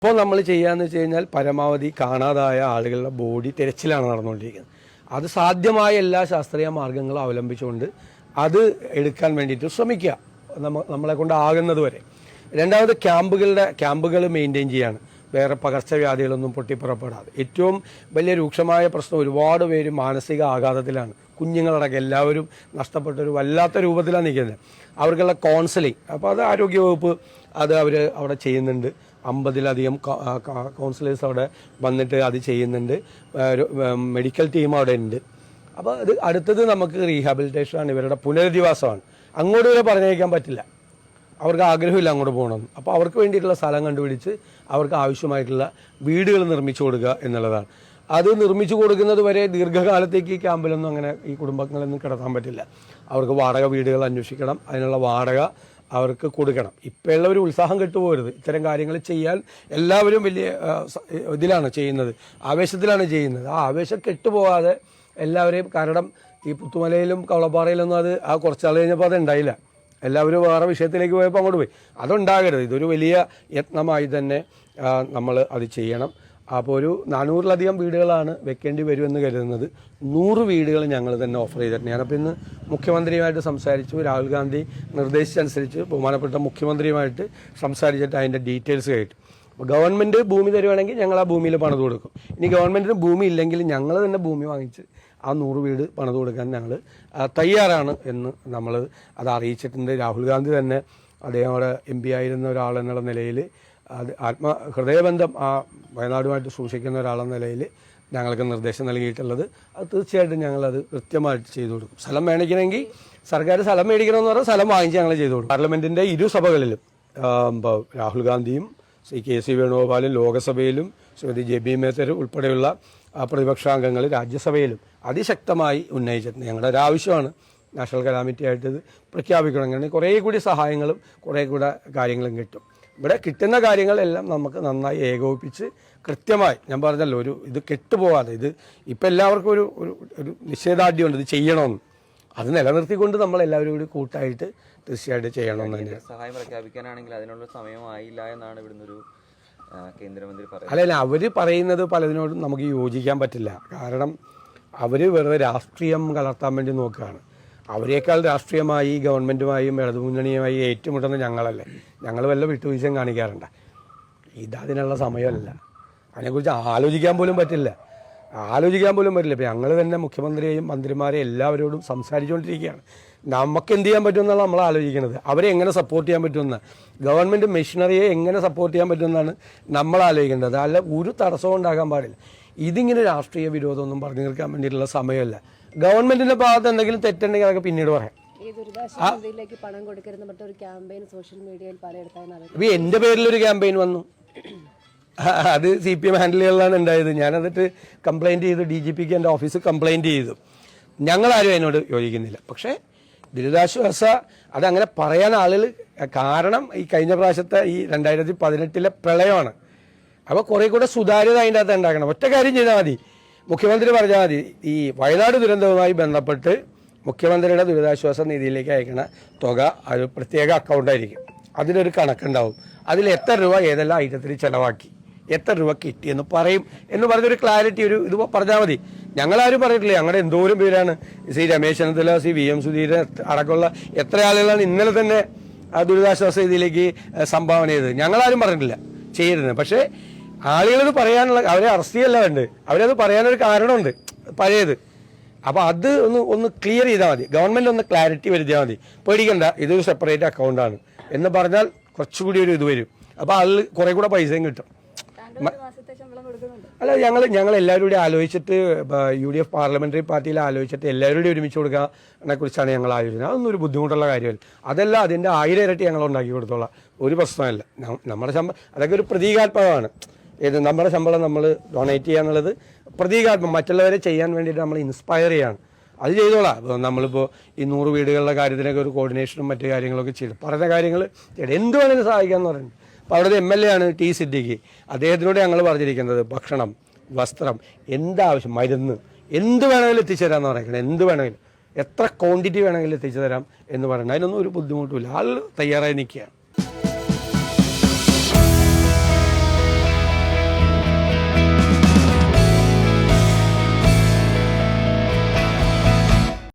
ഇപ്പോൾ നമ്മൾ ചെയ്യാന്ന് വെച്ച് കഴിഞ്ഞാൽ പരമാവധി കാണാതായ ആളുകളുടെ ബോഡി തിരച്ചിലാണ് നടന്നുകൊണ്ടിരിക്കുന്നത്. അത് സാധ്യമായ എല്ലാ ശാസ്ത്രീയ മാർഗങ്ങളും അവലംബിച്ചുകൊണ്ട് അത് എടുക്കാൻ വേണ്ടിയിട്ട് ശ്രമിക്കുക, നമ്മളെ കൊണ്ടാകുന്നത് വരെ. രണ്ടാമത് ക്യാമ്പുകൾ മെയിൻറ്റെയിൻ ചെയ്യാണ്, വേറെ പകർച്ചവ്യാധികളൊന്നും പൊട്ടിപ്പുറപ്പെടാതെ. ഏറ്റവും വലിയ രൂക്ഷമായ പ്രശ്നം, ഒരുപാട് പേര് മാനസിക ആഘാതത്തിലാണ്, കുഞ്ഞുങ്ങളടക്കം എല്ലാവരും നഷ്ടപ്പെട്ടൊരു വല്ലാത്ത രൂപത്തിലാണ് നിൽക്കുന്നത്. അവർക്കുള്ള കൗൺസിലിംഗ്, അപ്പോൾ അത് ആരോഗ്യവകുപ്പ് അത് അവർ അവിടെ ചെയ്യുന്നുണ്ട്. 50-ലധികം കൗൺസിലേഴ്സ് അവിടെ വന്നിട്ട് അത് ചെയ്യുന്നുണ്ട്. മെഡിക്കൽ ടീം അവിടെ ഉണ്ട്. അപ്പോൾ അത് അടുത്തത് നമുക്ക് റീഹാബിലിറ്റേഷനാണ്, ഇവരുടെ പുനരധിവാസമാണ്. അങ്ങോട്ട് വരെ പറഞ്ഞേക്കാൻ പറ്റില്ല, അവർക്ക് ആഗ്രഹമില്ല അങ്ങോട്ട് പോകണമെന്ന്. അപ്പോൾ അവർക്ക് വേണ്ടിയിട്ടുള്ള സ്ഥലം കണ്ടുപിടിച്ച് അവർക്ക് ആവശ്യമായിട്ടുള്ള വീടുകൾ നിർമ്മിച്ചു കൊടുക്കുക എന്നുള്ളതാണ്. അത് നിർമ്മിച്ചു കൊടുക്കുന്നത് വരെ ദീർഘകാലത്തേക്ക് ഈ ക്യാമ്പിലൊന്നും അങ്ങനെ ഈ കുടുംബങ്ങളൊന്നും കിടത്താൻ പറ്റില്ല. അവർക്ക് വാടക വീടുകൾ അന്വേഷിക്കണം, അതിനുള്ള വാടക അവർക്ക് കൊടുക്കണം. ഇപ്പോഴുള്ള ഒരു ഉത്സാഹം കെട്ടുപോകരുത്. ഇത്തരം കാര്യങ്ങൾ ചെയ്യാൻ എല്ലാവരും വലിയ ഇതിലാണ് ചെയ്യുന്നത്, ആവേശത്തിലാണ് ചെയ്യുന്നത്. ആ ആവേശം കെട്ടുപോകാതെ എല്ലാവരെയും, കാരണം ഈ പുത്തുമലയിലും കവളപ്പാറയിലൊന്നും അത് ആ കുറച്ചാൾ കഴിഞ്ഞപ്പോൾ അത് ഉണ്ടായില്ല. എല്ലാവരും വേറെ വിഷയത്തിലേക്ക് പോയപ്പോൾ അങ്ങോട്ട് പോയി. അതുണ്ടാകരുത്. ഇതൊരു വലിയ യത്നമായി തന്നെ നമ്മൾ അത് ചെയ്യണം. അപ്പോൾ ഒരു 400-ലധികം വീടുകളാണ് വെക്കേണ്ടി വരുമെന്ന് കരുതുന്നത്. 100 വീടുകൾ ഞങ്ങൾ തന്നെ ഓഫർ ചെയ്തിട്ടുണ്ട്. ഞാനപ്പോൾ ഇന്ന് മുഖ്യമന്ത്രിയുമായിട്ട് സംസാരിച്ചു. രാഹുൽ ഗാന്ധി നിർദ്ദേശിച്ചനുസരിച്ച് ബഹുമാനപ്പെട്ട മുഖ്യമന്ത്രിയുമായിട്ട് സംസാരിച്ചിട്ട് അതിൻ്റെ ഡീറ്റെയിൽസ് കേട്ടു. അപ്പോൾ ഗവൺമെൻറ് ഭൂമി തരുവാണെങ്കിൽ ഞങ്ങൾ ആ ഭൂമിയിൽ പണിത് കൊടുക്കും. ഇനി ഗവൺമെൻറ്റിന് ഭൂമി ഇല്ലെങ്കിൽ ഞങ്ങൾ തന്നെ ഭൂമി വാങ്ങിച്ച് ആ 100 വീട് പണിത് കൊടുക്കാൻ ഞങ്ങൾ തയ്യാറാണ് എന്ന് നമ്മൾ അത് അറിയിച്ചിട്ടുണ്ട്. രാഹുൽ ഗാന്ധി തന്നെ അദ്ദേഹം അവിടെ MP ആയിരുന്ന ഒരാളെന്നുള്ള നിലയിൽ അത് ഹൃദയബന്ധം ആ വയനാടുമായിട്ട് സൂക്ഷിക്കുന്ന ഒരാളെന്ന നിലയിൽ ഞങ്ങൾക്ക് നിർദ്ദേശം നൽകിയിട്ടുള്ളത്. അത് തീർച്ചയായിട്ടും ഞങ്ങളത് കൃത്യമായിട്ട് ചെയ്തു കൊടുക്കും. സ്ഥലം മേടിക്കണമെങ്കിൽ സർക്കാർ സ്ഥലം മേടിക്കണമെന്ന് പറഞ്ഞാൽ സ്ഥലം വാങ്ങിച്ച് ഞങ്ങൾ ചെയ്തു കൊടുക്കും. പാർലമെൻറ്റിൻ്റെ 2 സഭകളിലും രാഹുൽ ഗാന്ധിയും KC വേണുഗോപാലും, ലോകസഭയിലും ശ്രീമതി JB മേത്തർ ഉൾപ്പെടെയുള്ള പ്രതിപക്ഷാംഗങ്ങൾ രാജ്യസഭയിലും അതിശക്തമായി ഉന്നയിച്ചിട്ടുണ്ട്. ഞങ്ങളുടെ ഒരു ആവശ്യമാണ് നാഷണൽ കലാമിറ്റി ആയിട്ട് ഇത് പ്രഖ്യാപിക്കണം. അങ്ങനെ കുറേ കൂടി സഹായങ്ങളും കുറേ കൂടെ കാര്യങ്ങളും കിട്ടും. ഇവിടെ കിട്ടുന്ന കാര്യങ്ങളെല്ലാം നമുക്ക് നന്നായി ഏകോപിപ്പിച്ച് കൃത്യമായി, ഞാൻ പറഞ്ഞല്ലോ, ഇത് കെട്ടുപോകാതെ, ഇത് ഇപ്പം എല്ലാവർക്കും ഒരു നിശ്ചയദാർഢ്യമുണ്ട് ഇത് ചെയ്യണമെന്ന്. അത് നിലനിർത്തിക്കൊണ്ട് നമ്മളെല്ലാവരും കൂടി കൂട്ടായിട്ട് തീർച്ചയായിട്ടും ചെയ്യണമെന്ന് തന്നെയാണ്. സഹായം പ്രഖ്യാപിക്കാനാണെങ്കിൽ അതിനുള്ള സമയമായില്ല എന്നാണ് ഇവിടുന്ന് ഒരു കേന്ദ്രമന്ത്രി പറയുന്നത്. അല്ല, അവർ പറയുന്നത് പലതിനോടും നമുക്ക് യോജിക്കാൻ പറ്റില്ല. കാരണം അവർ വെറുതെ രാഷ്ട്രീയം കലർത്താൻ വേണ്ടി നോക്കുകയാണ്. അവരെക്കാൾ രാഷ്ട്രീയമായി ഗവൺമെൻറ്റുമായും ഇടതുമുന്നണിയുമായി ഏറ്റുമുട്ടുന്ന ഞങ്ങളല്ലേ. ഞങ്ങൾ വല്ല വിട്ടുവീഴ്ചയും കാണിക്കാറുണ്ട്. ഇതതിനുള്ള സമയമല്ല. അതിനെക്കുറിച്ച് ആലോചിക്കാൻ പോലും പറ്റില്ല. ഇപ്പം ഞങ്ങൾ തന്നെ മുഖ്യമന്ത്രിയെയും മന്ത്രിമാരെയും എല്ലാവരോടും സംസാരിച്ചുകൊണ്ടിരിക്കുകയാണ്. നമുക്ക് എന്ത് ചെയ്യാൻ പറ്റുമെന്നാണ് നമ്മൾ ആലോചിക്കുന്നത്. അവരെ എങ്ങനെ സപ്പോർട്ട് ചെയ്യാൻ പറ്റുമെന്ന്, ഗവൺമെൻറ് മെഷീനറിയെ എങ്ങനെ സപ്പോർട്ട് ചെയ്യാൻ പറ്റുമെന്നാണ് നമ്മൾ ആലോചിക്കേണ്ടത്. അല്ല, ഒരു തടസ്സവും ഉണ്ടാകാൻ പാടില്ല. ഇതിങ്ങനെ രാഷ്ട്രീയ വിരോധമൊന്നും പറഞ്ഞു തീർക്കാൻ വേണ്ടിയിട്ടുള്ള സമയമല്ല. ഗവൺമെന്റിന്റെ ഭാഗത്ത് എന്തെങ്കിലും തെറ്റുണ്ടെങ്കിൽ അതൊക്കെ പിന്നീട് പറയാം. എന്റെ പേരിലൊരു ക്യാമ്പയിൻ വന്നു, അത് CPM ഹാൻഡിലുകളിലാണ് ഉണ്ടായത്. ഞാനതിട്ട് കംപ്ലൈൻറ്റ് ചെയ്തു, DGPക്ക് എൻ്റെ ഓഫീസ് കംപ്ലൈൻറ്റ് ചെയ്തു. ഞങ്ങളാരും അതിനോട് യോജിക്കുന്നില്ല. പക്ഷേ ദുരിതാശ്വാസ അതങ്ങനെ പറയാൻ ആളുകൾ, കാരണം ഈ കഴിഞ്ഞ പ്രാവശ്യത്തെ ഈ 2018 പ്രളയമാണ്. അപ്പോൾ കുറേ കൂടെ സുതാര്യത അതിൻ്റെ അകത്ത് ഉണ്ടാക്കണം. ഒറ്റ കാര്യം ചെയ്താൽ മതി, മുഖ്യമന്ത്രി പറഞ്ഞാൽ മതി, ഈ വയനാട് ദുരന്തവുമായി ബന്ധപ്പെട്ട് മുഖ്യമന്ത്രിയുടെ ദുരിതാശ്വാസ നിധിയിലേക്ക് അയക്കുന്ന തുക ഒരു പ്രത്യേക അക്കൗണ്ടായിരിക്കും. അതിലൊരു കണക്കുണ്ടാവും. അതിൽ എത്ര രൂപ ഏതെല്ലാം ഐറ്റത്തിൽ ചിലവാക്കി, എത്ര രൂപ കിട്ടിയെന്ന് പറയും എന്ന് പറഞ്ഞൊരു ക്ലാരിറ്റി ഇത് പറഞ്ഞാൽ മതി. ഞങ്ങളാരും പറഞ്ഞിട്ടില്ല. ഞങ്ങളുടെ എന്തോരം പേരാണ്, ശ്രീ രമേശ് ചെന്നിത്തല, ശ്രീ VM സുധീരൻ അടക്കമുള്ള എത്ര ആളുകളാണ് ഇന്നലെ തന്നെ ദുരിതാശ്വാസ നിധിയിലേക്ക് സംഭാവന ചെയ്തത്. ഞങ്ങളാരും പറഞ്ഞിട്ടില്ല ചെയ്യരുത്. പക്ഷേ ആളുകളത് പറയാനുള്ള, അവരെ അറസ്റ്റ് ചെയ്യല്ല വേണ്ടത്, അവരത് പറയാനൊരു കാരണമുണ്ട് പഴയത്. അപ്പോൾ അത് ഒന്ന് ക്ലിയർ ചെയ്താൽ മതി. ഗവൺമെൻറ് ഒന്ന് ക്ലാരിറ്റി വരുത്തിയാൽ മതി. പേടിക്കണ്ട, ഇതൊരു സെപ്പറേറ്റ് അക്കൗണ്ടാണ് എന്ന് പറഞ്ഞാൽ കുറച്ചുകൂടി ഒരു ഇത് വരും. അപ്പോൾ ആളിൽ കുറേ കൂടെ പൈസയും കിട്ടും. അല്ല, ഞങ്ങൾ എല്ലാവരും കൂടി ആലോചിച്ചിട്ട്, UDF പാർലമെന്ററി പാർട്ടിയിൽ ആലോചിച്ചിട്ട് എല്ലാവരും കൂടി ഒരുമിച്ച് കൊടുക്കാനെ കുറിച്ചാണ് ഞങ്ങൾ ആലോചിക്കുന്നത്. അതൊന്നും ഒരു ബുദ്ധിമുട്ടുള്ള കാര്യമല്ല. അതല്ല, അതിൻ്റെ 1000 ഇരട്ടി ഞങ്ങൾ ഉണ്ടാക്കി കൊടുത്തോളാം, ഒരു പ്രശ്നമല്ല. നമ്മുടെ ശമ്പളം അതൊക്കെ ഒരു പ്രതീകാത്മകമാണ്. നമ്മുടെ ശമ്പളം നമ്മൾ ഡൊണേറ്റ് ചെയ്യാന്നുള്ളത് പ്രതീകാത്മകം, മറ്റുള്ളവരെ ചെയ്യാൻ വേണ്ടിയിട്ട് നമ്മൾ ഇൻസ്പയർ ചെയ്യാണ്. അത് ചെയ്തോളാം. ഇപ്പോൾ നമ്മളിപ്പോൾ ഈ 100 വീടുകളുടെ കാര്യത്തിനൊക്കെ ഒരു കോർഡിനേഷനും മറ്റു കാര്യങ്ങളൊക്കെ ചെയ്തു പറഞ്ഞ കാര്യങ്ങൾ എന്ത് വേണമെങ്കിലും സഹായിക്കാമെന്ന് പറയുന്നത്. അപ്പോൾ അവിടുത്തെ MLA ആണ് T സിദ്ദിഖി. അദ്ദേഹത്തിനോട് ഞങ്ങൾ പറഞ്ഞിരിക്കുന്നത് ഭക്ഷണം, വസ്ത്രം, എന്താവശ്യം, മരുന്ന്, എന്ത് വേണമെങ്കിലും എത്തിച്ചു തരാമെന്ന് പറയുന്നത്. എന്ത് വേണമെങ്കിലും, എത്ര ക്വാണ്ടിറ്റി വേണമെങ്കിലും എത്തിച്ചു തരാം എന്ന് പറയുന്നത്. അതിനൊന്നും ഒരു ബുദ്ധിമുട്ടുമില്ല. ആൾ തയ്യാറായി നിൽക്കുകയാണ്.